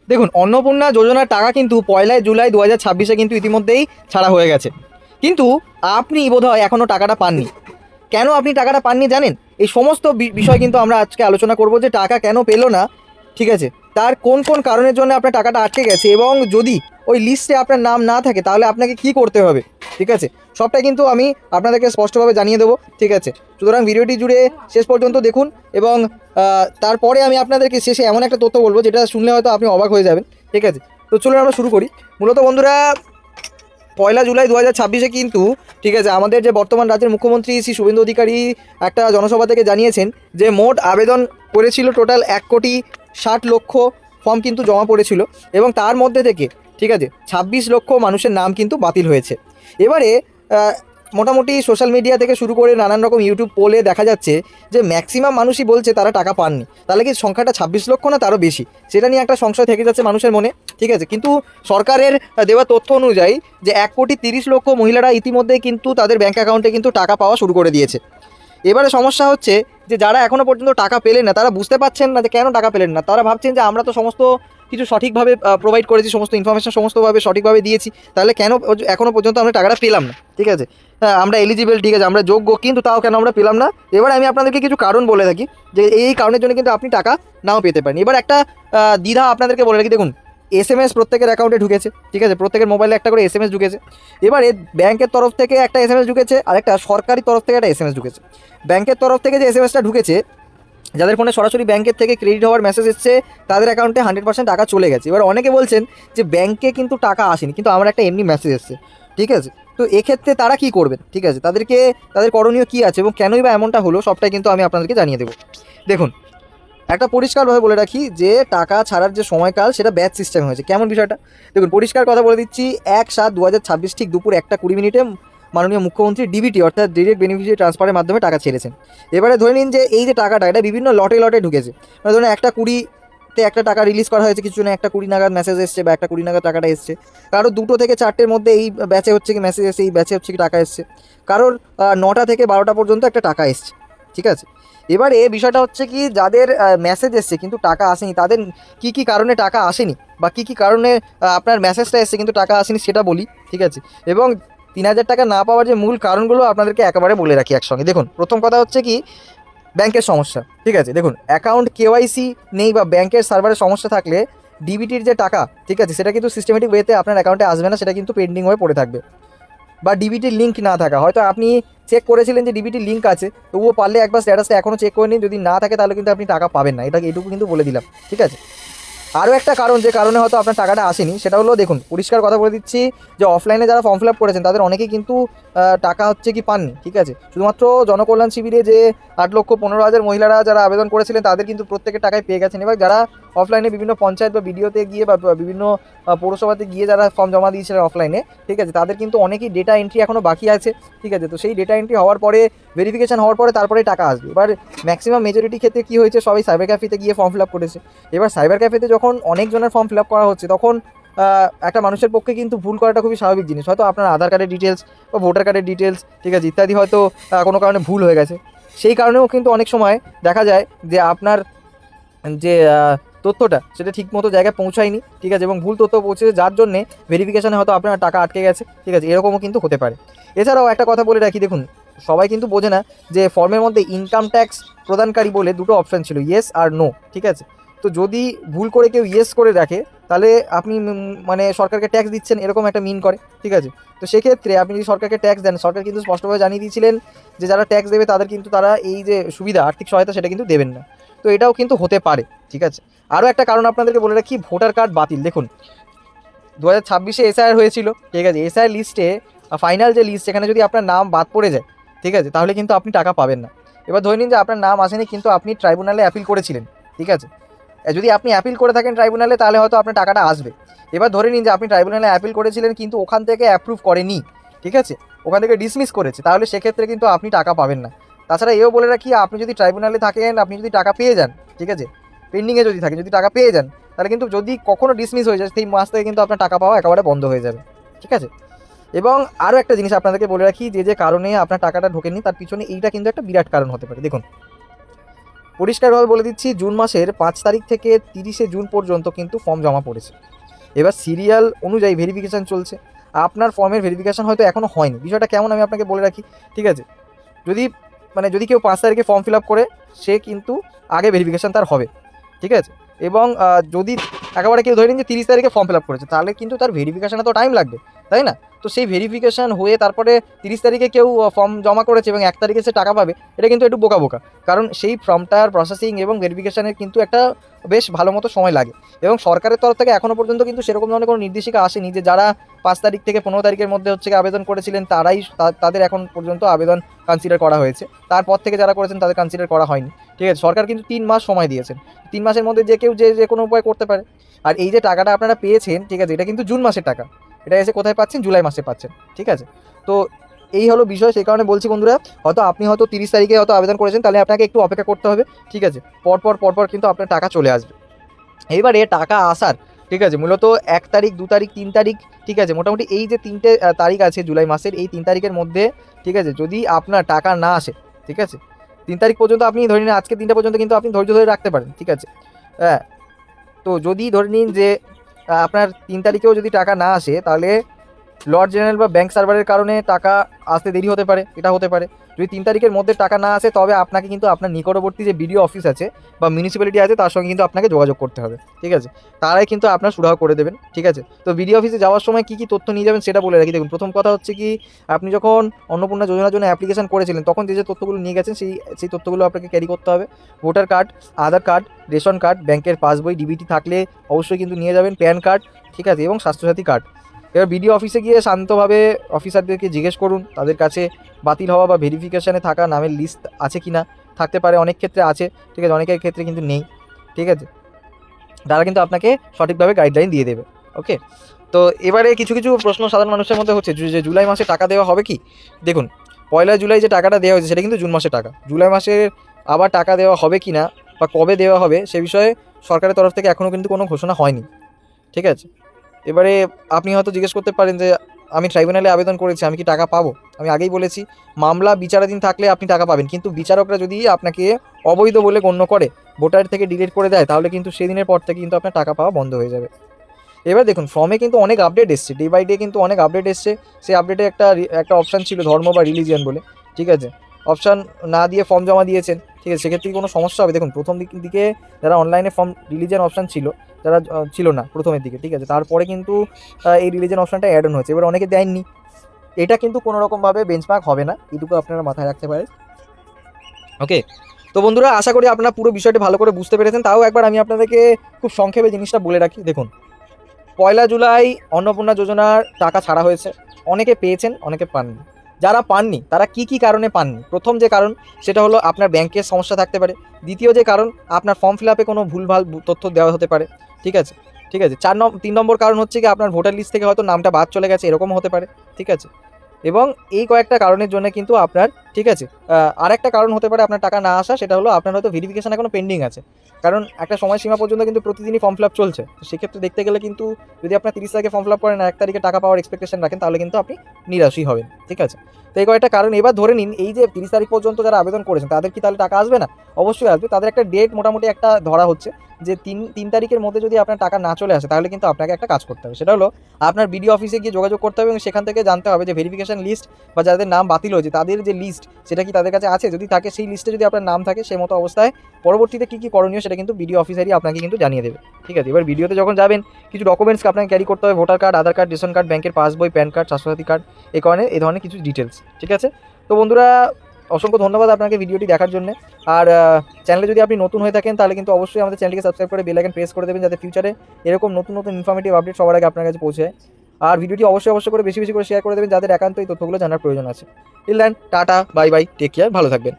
দেখুন, অন্নপূর্ণা যোজনার টাকা কিন্তু 1 জুলাই 2026 কিন্তু ইতিমধ্যেই ছাড়া হয়ে গেছে, কিন্তু আপনি বোধহয় এখনও টাকাটা পাননি। কেন আপনি টাকাটা পাননি জানেন? এই সমস্ত বিষয় কিন্তু আমরা আজকে আলোচনা করব, যে টাকা কেন পেলো না, ঠিক আছে, তার কোন কোন কারণের জন্য আপনার টাকাটা আটকে গেছে, এবং যদি ওই লিস্টে আপনার নাম না থাকে তাহলে আপনাকে কি করতে হবে, ঠিক আছে, সবটাই কিন্তু আমি আপনাদেরকে স্পষ্টভাবে জানিয়ে দেবো, ঠিক আছে। সুতরাং ভিডিওটি জুড়ে শেষ পর্যন্ত দেখুন, এবং তারপরে আমি আপনাদেরকে শেষে এমন একটা তথ্য বলবো যেটা শুনলে হয়তো আপনি অবাক হয়ে যাবেন, ঠিক আছে। তো চলুন আমরা শুরু করি। মূলত বন্ধুরা, 1 জুলাই 2026 কিন্তু, ঠিক আছে, আমাদের যে বর্তমান রাজ্যের মুখ্যমন্ত্রী শ্রী শুভেন্দু অধিকারী একটা জনসভা থেকে জানিয়েছেন যে মোট আবেদন করেছিল টোটাল 1,60,00,000 ফর্ম কিন্তু জমা পড়েছিল, এবং তার মধ্যে থেকে, ঠিক আছে, 26 লক্ষ মানুষের নাম কিন্তু বাতিল হয়েছে। এবারে মোটামুটি সোশ্যাল মিডিয়া থেকে শুরু করে নানান রকম ইউটিউব পোলে দেখা যাচ্ছে যে ম্যাক্সিমাম মানুষই বলছে তারা টাকা পাননি। তাহলে কি সংখ্যাটা 26 লক্ষ না তারও বেশি, সেটা নিয়ে একটা সংশয় থেকে যাচ্ছে মানুষের মনে, ঠিক আছে। কিন্তু সরকারের দেওয়া তথ্য অনুযায়ী যে 1,30,00,000 মহিলারা ইতিমধ্যেই কিন্তু তাদের ব্যাঙ্ক অ্যাকাউন্টে কিন্তু টাকা পাওয়া শুরু করে দিয়েছে। এবারে সমস্যা হচ্ছে যে যারা এখনও পর্যন্ত টাকা পেলেন না, তারা বুঝতে পারছেন না যে কেন টাকা পেলেন না। তারা ভাবছেন যে আমরা তো সমস্ত কিছু সঠিকভাবে প্রোভাইড করেছি, সমস্ত ইনফরমেশন সমস্তভাবে সঠিকভাবে দিয়েছি, তাহলে কেন এখনও পর্যন্ত আমরা টাকাটা পেলাম না, ঠিক আছে। আমরা এলিজিবল, ঠিক আছে, আমরা যোগ্য, কিন্তু তাও কেন আমরা পেলাম না। এবার আমি আপনাদেরকে কিছু কারণ বলে থাকি যে এই কারণের জন্য কিন্তু আপনি টাকা নাও পেতে পারেন। এবার একটা দ্বিধা আপনাদেরকে বলে রাখি, দেখুন, SMS প্রত্যেকের অ্যাকাউন্টে ঢুকেছে, ঠিক আছে, প্রত্যেকের মোবাইলে একটা করে SMS ঢুকেছে। এবারে ব্যাংকের তরফ থেকে একটা SMS ঢুকেছে, আর একটা সরকারি তরফ থেকে একটা SMS ঢুকেছে। ব্যাংকের তরফ থেকে যে SMSটা ঢুকেছে, যাদের ফোনে সরাসরি ব্যাংকের থেকে ক্রেডিট হওয়ার মেসেজ এসছে, তাদের অ্যাকাউন্টে 100% টাকা চলে গেছে। এবার অনেকে বলছেন যে ব্যাংকে কিন্তু টাকা আসেনি, কিন্তু আমার একটা এমনি মেসেজ এসছে, ঠিক আছে। তো এক্ষেত্রে তারা কি করবেন, ঠিক আছে, তাদের করণীয় কী আছে এবং কেনই বা এমনটা হলো, সবটাই কিন্তু আমি আপনাদেরকে জানিয়ে দেবো। দেখুন, একটা পরিষ্কারভাবে বলে রাখি যে টাকা ছাড়ার যে সময়কাল সেটা ব্যাচ সিস্টেম হয়েছে। কেমন বিষয়টা দেখুন, পরিষ্কার কথা বলে দিচ্ছি। 1/7/2026 ঠিক দুপুর 1:20 মাননীয় মুখ্যমন্ত্রী ডিবিটি অর্থাৎ ডিরেক্ট বেনিফিশিয়ারি ট্রান্সফারের মাধ্যমে টাকা ছেড়েছেন। এবারে ধরে নিন যে এই যে টাকাটা, এটা বিভিন্ন লটে লটে ঢুকেছে। মানে ধরুন 1:20-তে একটা টাকা রিলিজ করা হয়েছে, কিছু না 1:20 নাগাদ মেসেজ এসছে বা 1:20 নাগাদ টাকাটা এসছে। কারোর 2টো থেকে 4টের মধ্যে এই ব্যাচে হচ্ছে কি মেসেজ এসছে, এই ব্যাচে হচ্ছে কি টাকা এসছে। কারোর 9টা থেকে 12টা পর্যন্ত একটা টাকা এসছে, ঠিক আছে। এবারে বিষয়টা হচ্ছে কি, যাদের মেসেজ এসছে কিন্তু টাকা আসেনি, তাদের কি কি কারণে টাকা আসেনি বা কি কি কারণে আপনার মেসেজটা এসছে কিন্তু টাকা আসেনি সেটা বলি, ঠিক আছে। এবং 3,000 টাকা না পাওয়ার যে মূল কারণগুলো আপনাদেরকে একেবারে বলে রাখি একসঙ্গে। দেখুন, প্রথম কথা হচ্ছে কি, ব্যাংকের সমস্যা, ঠিক আছে। দেখুন, অ্যাকাউন্ট KYC নেই বা ব্যাংকের সার্ভারের সমস্যা থাকলে ডিবিটির যে টাকা, ঠিক আছে, সেটা কিন্তু সিস্টেমেটিক ওয়েতে আপনার অ্যাকাউন্টে আসবে না, সেটা কিন্তু পেন্ডিং হয়ে পড়ে থাকবে। বা ডিবিটির লিঙ্ক না থাকা, হয়তো আপনি চেক করেছিলেন যে ডিবিটির লিঙ্ক আছে, তবুও পারলে একবার স্ট্যাটাসটা এখনও চেক করে নিন, যদি না থাকে তাহলে কিন্তু আপনি টাকা পাবেন না, এটুকু কিন্তু বলে দিলাম, ঠিক আছে। আরও একটা কারণ, যে কারণে হয়তো আপনার টাকাটা আসেনি, সেটা হলো, দেখুন, পরিষ্কার কথা বলে দিচ্ছি যে অফলাইনে যারা ফর্ম ফিল আপ করেছেন তাদের অনেকেই কিন্তু টাকা হচ্ছে কি পাননি, ঠিক আছে। শুধুমাত্র জনকল্যাণ শিবিরে যে 8,15,000 মহিলারা যারা আবেদন করেছিলেন তাদের কিন্তু প্রত্যেকের টাকায় পেয়ে গেছেন। এবার যারা অফলাইনে বিভিন্ন পঞ্চায়েত বা বিডিওতে গিয়ে বা বিভিন্ন পৌরসভাতে গিয়ে যারা ফর্ম জমা দিয়েছিলেন অফলাইনে, ঠিক আছে, তাদের কিন্তু অনেকেই ডেটা এন্ট্রি এখনও বাকি আছে, ঠিক আছে। তো সেই ডেটা এন্ট্রি হওয়ার পরে, ভেরিফিকেশন হওয়ার পরে তারপরে টাকা আসবে। এবার ম্যাক্সিমাম মেজরিটি ক্ষেত্রে কী হয়েছে, সবাই সাইবার ক্যাফেতে গিয়ে ফর্ম ফিল আপ করেছে। এবার সাইবার ক্যাফেতে যখন অনেকজনের ফর্ম ফিল আপ করা হচ্ছে, তখন একটা মানুষের পক্ষে কিন্তু ভুল করাটা খুবই স্বাভাবিক জিনিস। হয়তো আপনার আধার কার্ডের ডিটেলস বা ভোটার কার্ডের ডিটেলস, ঠিক আছে, ইত্যাদি হয়তো কোনো কারণে ভুল হয়ে গেছে। সেই কারণেও কিন্তু অনেক সময় দেখা যায় যে আপনার যে তথ্যটা সেটা ঠিকমতো জায়গায় পৌঁছায়নি, ঠিক আছে, এবং ভুল তথ্য পৌঁছেছে, যার জন্যে ভেরিফিকেশানে হয়তো আপনার টাকা আটকে গেছে, ঠিক আছে, এরকমও কিন্তু হতে পারে। এছাড়াও একটা কথা বলে রাখি, দেখুন, সবাই কিন্তু বোঝে না যে ফর্মের মধ্যে ইনকাম ট্যাক্স প্রদানকারী বলে 2টো অপশান ছিল, ইয়েস আর নো, ঠিক আছে। তো যদি ভুল করে কেউ ইয়েস করে রাখে, তাহলে আপনি মানে সরকারকে ট্যাক্স দিচ্ছেন এরকম একটা মিন করে, ঠিক আছে। তো সেক্ষেত্রে আপনি যদি সরকারকে ট্যাক্স দেন, সরকার কিন্তু স্পষ্টভাবে জানিয়ে দিয়েছিলেন যে যারা ট্যাক্স দেবে তাদের কিন্তু তারা এই যে সুবিধা, আর্থিক সহায়তা, সেটা কিন্তু দেবেন না। তো এটাও কিন্তু হতে পারে, ঠিক আছে। আরও একটা কারণ আপনাদেরকে বলে রাখি, ভোটার কার্ড বাতিল। দেখুন, 2026-এ SIR হয়েছিল, ঠিক আছে। SIR লিস্টে ফাইনাল যে লিস্ট, সেখানে যদি আপনার নাম বাদ পড়ে যায়, ঠিক আছে, তাহলে কিন্তু আপনি টাকা পাবেন না। এবার ধরে নিন যে আপনার নাম আসেনি, কিন্তু আপনি ট্রাইব্যুনালে অ্যাপিল করেছিলেন, ঠিক আছে। যদি আপনি অ্যাপিল করে থাকেন ট্রাইব্যুনালে, তাহলে হয়তো আপনার টাকাটা আসবে। এবার ধরে নিন যে আপনি ট্রাইব্যুনালে অ্যাপিল করেছিলেন, কিন্তু ওখান থেকে অ্যাপ্রুভ করেনি, ঠিক আছে, ওখান থেকে ডিসমিস করেছে, তাহলে সেক্ষেত্রে কিন্তু আপনি টাকা পাবেন না। তাছাড়া এও বলে রাখি, আপনি যদি ট্রাইব্যুনালে থাকেন, আপনি যদি টাকা পেয়ে যান, ঠিক আছে, পেন্ডিংয়ে যদি থাকে, যদি টাকা পেয়ে যান, তাহলে কিন্তু যদি কখনও ডিসমিস হয়ে যায়, সেই মাস থেকে কিন্তু আপনার টাকা পাওয়া একেবারে বন্ধ হয়ে যাবে, ঠিক আছে। এবং আরও একটা জিনিস আপনাদেরকে বলে রাখি, যে কারণে আপনার টাকাটা ঢোকেনি, তার পিছনে এইটা কিন্তু একটা বিরাট কারণ হতে পারে। দেখুন, পরিষ্কারভাবে বলে দিচ্ছি, জুন মাসের 5 তারিখ থেকে 30শে জুন পর্যন্ত কিন্তু ফর্ম জমা পড়েছে। এবার সিরিয়াল অনুযায়ী ভেরিফিকেশান চলছে। আপনার ফর্মের ভেরিফিকেশান হয়তো এখনও হয়নি। বিষয়টা কেমন আমি আপনাকে বলে রাখি, ঠিক আছে? যদি কেউ 5 তারিখে ফর্ম ফিল আপ করে, সে কিন্তু আগে ভেরিফিকেশান তার হবে, ঠিক আছে? এবং যদি একেবারে কেউ ধরে নিন যে 30 তারিখে ফর্ম ফিল আপ করেছে, তাহলে কিন্তু তার ভেরিফিকেশানে তো টাইম লাগবে, তাই না? তো সেই ভেরিফিকেশান হয়ে তারপরে 30 তারিখে কেউ ফর্ম জমা করেছে এবং 1 তারিখে সে টাকা পাবে, এটা কিন্তু একটু বোকা। কারণ সেই ফর্মটার প্রসেসিং এবং ভেরিফিকেশানের কিন্তু একটা বেশ ভালো মতো সময় লাগে। এবং সরকারের তরফ থেকে এখনও পর্যন্ত কিন্তু সেরকম ধরনের কোনো নির্দেশিকা আসেনি যে যারা 5 তারিখ থেকে 15 তারিখের মধ্যে হচ্ছে আবেদন করেছিলেন তারাই তাদের এখন পর্যন্ত আবেদন কনসিডার করা হয়েছে। তারপর থেকে যারা করেছেন তাদের কনসিডার করা হয়নি, ঠিক আছে? সরকার কিন্তু 3 মাস সময় দিয়েছেন। 3 মাসের মধ্যে যে কেউ যে কোনো উপায় করতে পারে। আর এই যে টাকাটা আপনারা পেয়েছেন, ঠিক আছে, এটা কিন্তু জুন মাসের টাকা। এটা এসে কোথায় পাচ্ছেন? জুলাই মাসে পাচ্ছেন, ঠিক আছে? তো এই হলো বিষয়। সেই কারণে বলছি বন্ধুরা, আপনি হয়তো 30 তারিখে আবেদন করেছেন, তাহলে আপনাকে একটু অপেক্ষা করতে হবে, ঠিক আছে? পরপর কিন্তু আপনার টাকা চলে আসবে। এইবারে টাকা আসার, ঠিক আছে, মূলত 1 তারিখ, 2 তারিখ, 3 তারিখ, ঠিক আছে, মোটামুটি এই যে 3টে তারিখ আছে জুলাই মাসের, এই 3 তারিখের মধ্যে, ঠিক আছে, যদি আপনার টাকা না আসে, ঠিক আছে, 3 তারিখ পর্যন্ত আপনি ধরে নিন, আজকে 3টা পর্যন্ত কিন্তু আপনি ধৈর্য ধরে রাখতে পারেন, ঠিক আছে? হ্যাঁ, তো যদি ধরে নিন যে আপনার 3 তারিখেও যদি টাকা না আসে, তাহলে লর্ড জেনারেল বা ব্যাংক সার্ভারের কারণে টাকা আসতে দেরি হতে পারে, এটা হতে পারে। যদি 3 তারিখের মধ্যে টাকা না আসে, তবে আপনাকে কিন্তু আপনার নিকটবর্তী যে বিডিও অফিস আছে বা মিউনিসিপ্যালিটি আছে, তার সঙ্গে কিন্তু আপনাকে যোগাযোগ করতে হবে, ঠিক আছে? তারাই কিন্তু আপনার সুরাহা করে দেবেন, ঠিক আছে? তো বিডিও অফিসে যাওয়ার সময় কী তথ্য নিয়ে যাবেন সেটা বলে রাখি। দেখুন, প্রথম কথা হচ্ছে কি, আপনি যখন অন্নপূর্ণা যোজনার জন্য অ্যাপ্লিকেশন করেছিলেন, তখন যে তথ্যগুলো নিয়ে গেছেন সেই তথ্যগুলো আপনাকে ক্যারি করতে হবে। ভোটার কার্ড, আধার কার্ড, রেশন কার্ড, ব্যাংকের পাসবই, ডিবিটি থাকলে অবশ্যই কিন্তু নিয়ে যাবেন, প্যান কার্ড, ঠিক আছে, এবং স্বাস্থ্যসাথী কার্ড। এবার বিডিও অফিসে গিয়ে শান্তভাবে অফিসারদেরকে জিজ্ঞেস করুন তাদের কাছে বাতিল হওয়া বা ভেরিফিকেশানে থাকা নামের লিস্ট আছে কি না। থাকতে পারে, অনেক ক্ষেত্রে আছে, ঠিক আছে, অনেকের ক্ষেত্রে কিন্তু নেই, ঠিক আছে? তারা কিন্তু আপনাকে সঠিকভাবে গাইডলাইন দিয়ে দেবে, ওকে? তো এবারে কিছু প্রশ্ন সাধারণ মানুষের মধ্যে হচ্ছে যে জুলাই মাসে টাকা দেওয়া হবে কি? দেখুন, 1 জুলাই যে টাকাটা দেওয়া হয়েছে সেটা কিন্তু জুন মাসের টাকা। জুলাই মাসে আবার টাকা দেওয়া হবে কি না বা কবে দেওয়া হবে সে বিষয়ে সরকারের তরফ থেকে এখনও কিন্তু কোনো ঘোষণা হয়নি, ঠিক আছে? এবারে আপনি হয়তো জিজ্ঞেস করতে পারেন যে আমি ট্রাইব্যুনালে আবেদন করেছি, আমি কি টাকা পাবো? আমি আগেই বলেছি, মামলা বিচারাধীন থাকলে আপনি টাকা পাবেন, কিন্তু বিচারকরা যদি আপনাকে অবৈধ বলে গণ্য করে, ভোটার থেকে ডিলিট করে দেয়, তাহলে কিন্তু সেদিনের পর থেকে কিন্তু আপনার টাকা পাওয়া বন্ধ হয়ে যাবে। এবার দেখুন, ফর্মে কিন্তু অনেক আপডেট এসছে, ডে বাই ডে কিন্তু অনেক আপডেট এসছে। সেই আপডেটে একটা অপশান ছিল ধর্ম বা রিলিজিয়ান বলে, ঠিক আছে? অপশান না দিয়ে ফর্ম জমা দিয়েছেন, ঠিক আছে, সেক্ষেত্রে কোনো সমস্যা হবে? দেখুন, প্রথম দিকে যারা অনলাইনে ফর্ম রিলিজিয়ান অপশান ছিল, যারা ছিল না প্রথমের দিকে, ঠিক আছে, তারপরে কিন্তু এই রিলিজিয়ান অপশানটা অ্যাড অন হয়েছে। এবার অনেকে দেয়নি, এটা কিন্তু কোনো রকমভাবে বেঞ্চমার্ক হবে না, এটুকু আপনারা মাথায় রাখতে পারেন, ওকে? তো বন্ধুরা, আশা করি আপনারা পুরো বিষয়টি ভালো করে বুঝতে পেরেছেন। তাও একবার আমি আপনাদেরকে খুব সংক্ষেপে জিনিসটা বলে রাখি। দেখুন, 1 জুলাই অন্নপূর্ণা যোজনার টাকা ছাড়া হয়েছে। অনেকে পেয়েছেন, অনেকে পাননি। যারা পাননি তারা কি কারণে পাননি? প্রথম যে কারণ, সেটা হলো আপনার ব্যাংকের সমস্যা থাকতে পারে। দ্বিতীয় যে কারণ, আপনার ফর্ম ফিল আপে কোনো ভুলভাল তথ্য দেওয়া হতে পারে, ঠিক আছে? 3 নম্বর কারণ হচ্ছে কি, আপনার ভোটার লিস্ট থেকে হয়তো নামটা বাদ চলে গেছে, এরকমও হতে পারে, ঠিক আছে? এবং এই কয়েকটা কারণের জন্য কিন্তু আপনার, ঠিক আছে, আরেকটা কারণ হতে পারে আপনার টাকা না আসা, সেটা হলো আপনার হয়তো ভেরিফিকেশান এখনও পেন্ডিং আছে। কারণ একটা সময়সীমা পর্যন্ত কিন্তু প্রতিদিনই ফর্ম ফিল আপ চলছে। তো সেক্ষেত্রে দেখতে গেলে কিন্তু যদি আপনার 30 তারিখে ফর্ম ফিল আপ করেন আর 1 তারিখে টাকা পাওয়ার এক্সপেকটেশন রাখেন, তাহলে কিন্তু আপনি নিরাশই হবেন, ঠিক আছে? তো এই কয়েকটা কারণ। এবার ধরে নিন, এই যে 30 তারিখ পর্যন্ত যারা আবেদন করেছেন, তাদের কি তাহলে টাকা আসবে না? অবশ্যই আসবে। তাদের একটা ডেট মোটামুটি একটা ধরা হচ্ছে যে 3 তারিখের মধ্যে যদি আপনার টাকা না চলে আসে, তাহলে কিন্তু আপনাকে একটা কাজ করতে হবে। সেটা হলো আপনার বিডিও অফিসে গিয়ে যোগাযোগ করতে হবে এবং সেখান থেকে জানতে হবে যে ভেরিফিকেশান লিস্ট বা যাদের নাম বাতিল হয়েছে তাদের যে লিস্ট, সেটা কি তাদের কাছে আছে। যদি থাকে, সেই লিস্টে যদি আপনার নাম থাকে, সেই মতো অবস্থায় পরবর্তীতে কী করণীয় সেটা কিন্তু বিডিও অফিসারই আপনাকে কিন্তু জানিয়ে দেবে, ঠিক আছে? এবার ভিডিওতে যখন যাবেন, কিছু ডকুমেন্টস আপনাকে ক্যারি করতে হবে, ভোটার কার্ড, আধার কার্ড, রেশন কার্ড, ব্যাংকের পাসবই, প্যান কার্ড, স্বাস্থ্যসাথী কার্ড, এই ধরনের কিছু ডিটেলস, ঠিক আছে? তো বন্ধুরা, অসংখ্য ধন্যবাদ আপনাকে ভিডিওটি দেখার জন্য। আর চ্যানেলে যদি আপনি নতুন হয়ে থাকেন, তাহলে কিন্তু অবশ্যই আমাদের চ্যানেলটিকে সাবস্ক্রাইব করে বেল আইকন প্রেস করে দেবেন, যাতে ফিউচারে এরকম নতুন ইনফরমেটিভ আপডেট সবার আগে আপনার কাছে পৌঁছে যায়। আর ভিডিওটি অবশ্যই করে বেশি করে শেয়ার করে দেবেন যাদের একান্ত এই তথ্যগুলো জানার প্রয়োজন আছে। Till then, tata, bye bye, take care, ভালো থাকবেন।